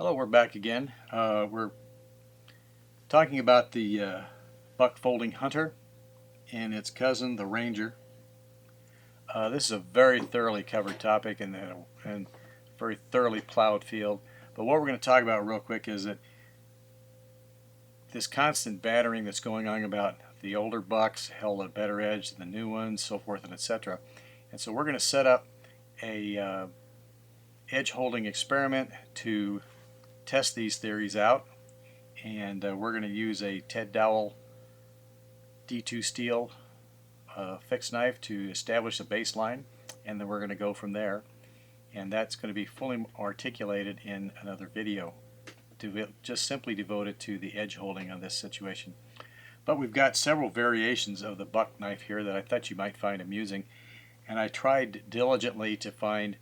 Hello, we're back again. We're talking about the buck folding hunter and its cousin, the ranger. This is a very thoroughly covered topic and very thoroughly plowed field. But what we're going to talk about real quick is that this constant battering that's going on about the older bucks held a better edge than the new ones, so forth and etc. And so we're going to set up a edge holding experiment to test these theories out, and we're going to use a Ted Dowell D2 steel fixed knife to establish a baseline, and then we're going to go from there, and that's going to be fully articulated in another video just simply devoted to the edge holding on this situation. But we've got several variations of the buck knife here that I thought you might find amusing, and I tried diligently to find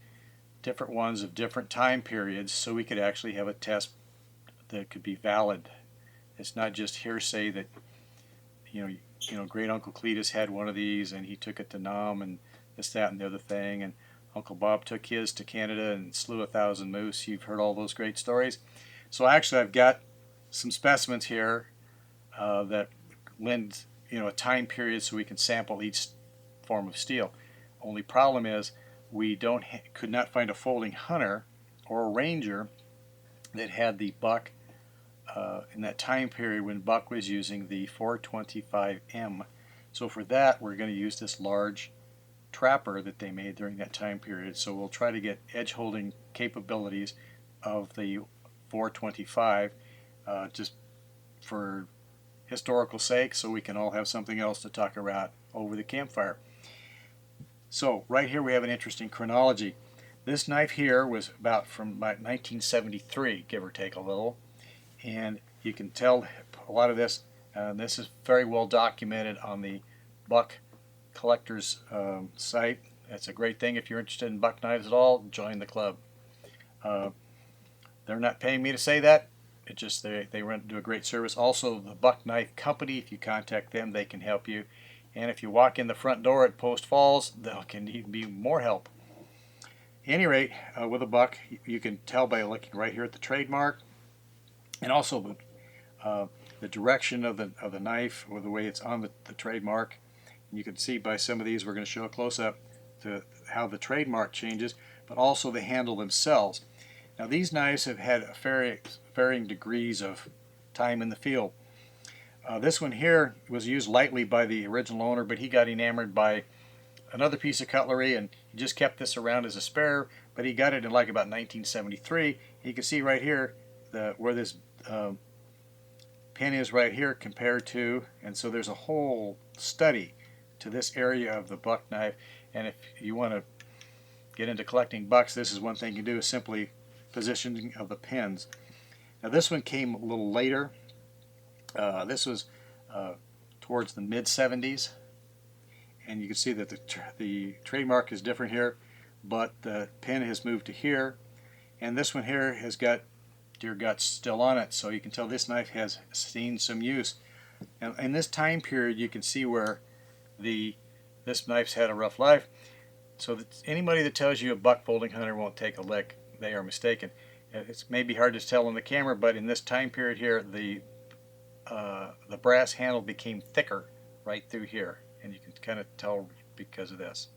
different ones of different time periods so we could actually have a test that could be valid. It's not just hearsay that you know great Uncle Cletus had one of these and he took it to Nam and this, that, and the other thing, and Uncle Bob took his to Canada and slew 1,000 moose. You've heard all those great stories. So actually I've got some specimens here that lend a time period so we can sample each form of steel. Only problem is we could not find a folding hunter or a ranger that had the buck in that time period when buck was using the 425M. So for that we're going to use this large trapper that they made during that time period. So we'll try to get edge holding capabilities of the 425 just for historical sake, so we can all have something else to talk about over the campfire. So right here we have an interesting chronology. This knife here was from about 1973, give or take a little, and you can tell a lot of this. This is very well documented on the Buck Collectors site. That's a great thing. If you're interested in buck knives at all, join the club. They're not paying me to say that. It just they do a great service. Also, the Buck Knife Company, if you contact them, they can help you. And if you walk in the front door at Post Falls, they can even be more help. At any rate, with a buck, you can tell by looking right here at the trademark, and also the direction of the knife or the way it's on the trademark. And you can see by some of these, we're going to show a close-up to how the trademark changes, but also the handle themselves. Now these knives have had varying degrees of time in the field. This one here was used lightly by the original owner, but he got enamored by another piece of cutlery and he just kept this around as a spare, but he got it in like about 1973. You can see right here where this pin is right here compared to, and so there's a whole study to this area of the buck knife. And if you want to get into collecting bucks, this is one thing you do, is simply positioning of the pins. Now this one came a little later. This was towards the mid-70s, and you can see that the trademark is different here, but the pin has moved to here, and this one here has got deer guts still on it, so you can tell this knife has seen some use. Now in this time period you can see where this knife's had a rough life, so that anybody that tells you a buck folding hunter won't take a lick, they are mistaken. It's maybe hard to tell on the camera, but in this time period here, the brass handle became thicker right through here, and you can kind of tell because of this.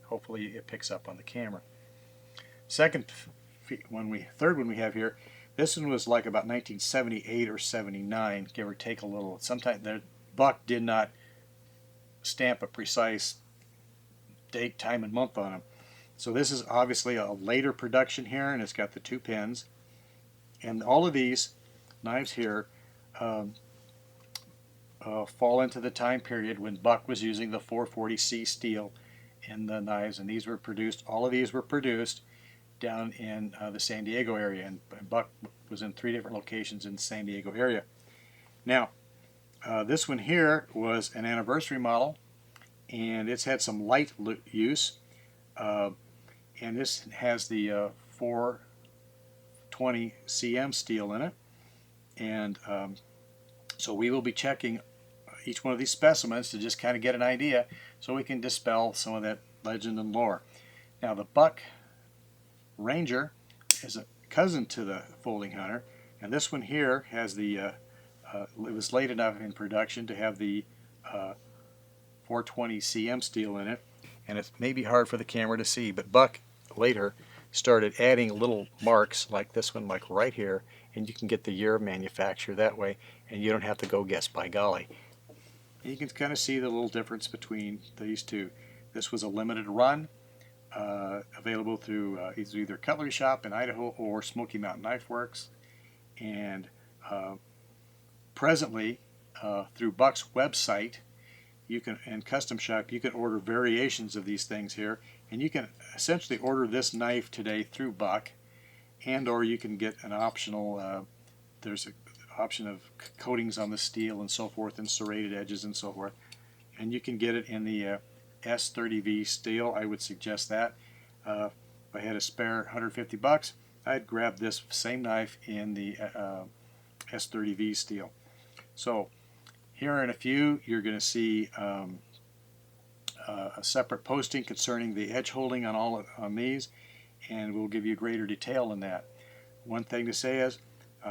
Hopefully it picks up on the camera. Third one we have here, this one was like about 1978 or 79, give or take a little. Sometimes the buck did not stamp a precise date, time, and month on them. So this is obviously a later production here, and it's got the two pins. And all of these knives here fall into the time period when Buck was using the 440C steel in the knives, and these were produced. All of these were produced down in the San Diego area, and Buck was in 3 different locations in the San Diego area. Now, this one here was an anniversary model, and it's had some light use. And this has the 420 cm steel in it, and so we will be checking each one of these specimens to just kind of get an idea so we can dispel some of that legend and lore. Now the Buck Ranger is cousin to the folding hunter, and this one here has the it was late enough in production to have the 420 cm steel in it, and it may be hard for the camera to see, but Buck later started adding little marks like this one, like right here, and you can get the year of manufacture that way, and you don't have to go guess by golly. You can kind of see the little difference between these two. This was a limited run, available through either Cutlery Shop in Idaho or Smoky Mountain Knife Works, and presently through Buck's website and Custom Shop, you can order variations of these things here, and you can essentially order this knife today through Buck, and or you can get an optional there's an option of coatings on the steel and so forth, and serrated edges and so forth, and you can get it in the S30V steel. I would suggest that. If I had a spare 150 bucks, I'd grab this same knife in the S30V steel. So here in a few, you're going to see a separate posting concerning the edge holding on these, and we'll give you greater detail in that. One thing to say is,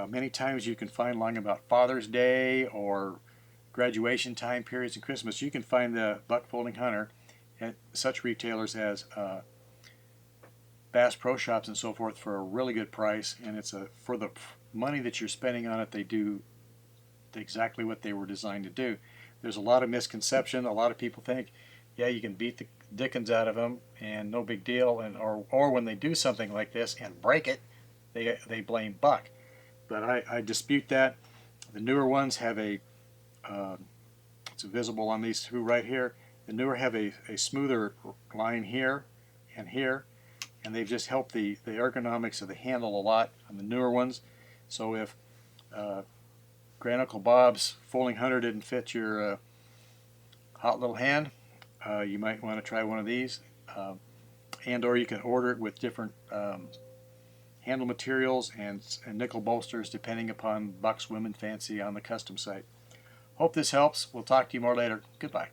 many times you can find along about Father's Day or graduation time periods and Christmas, you can find the Buck Folding Hunter at such retailers as Bass Pro Shops and so forth for a really good price, and it's for the money that you're spending on it, they do exactly what they were designed to do. There's a lot of misconception. A lot of people think, yeah, you can beat the dickens out of them and no big deal, and or when they do something like this and break it, they blame Buck. But I dispute that. The newer ones have it's visible on these two right here. The newer have a smoother line here and here, and they've just helped the ergonomics of the handle a lot on the newer ones. So if Grand Uncle Bob's folding hunter didn't fit your hot little hand, you might want to try one of these, and or you can order it with different handle materials and nickel bolsters depending upon Buck's women fancy on the custom site. Hope this helps. We'll talk to you more later. Goodbye.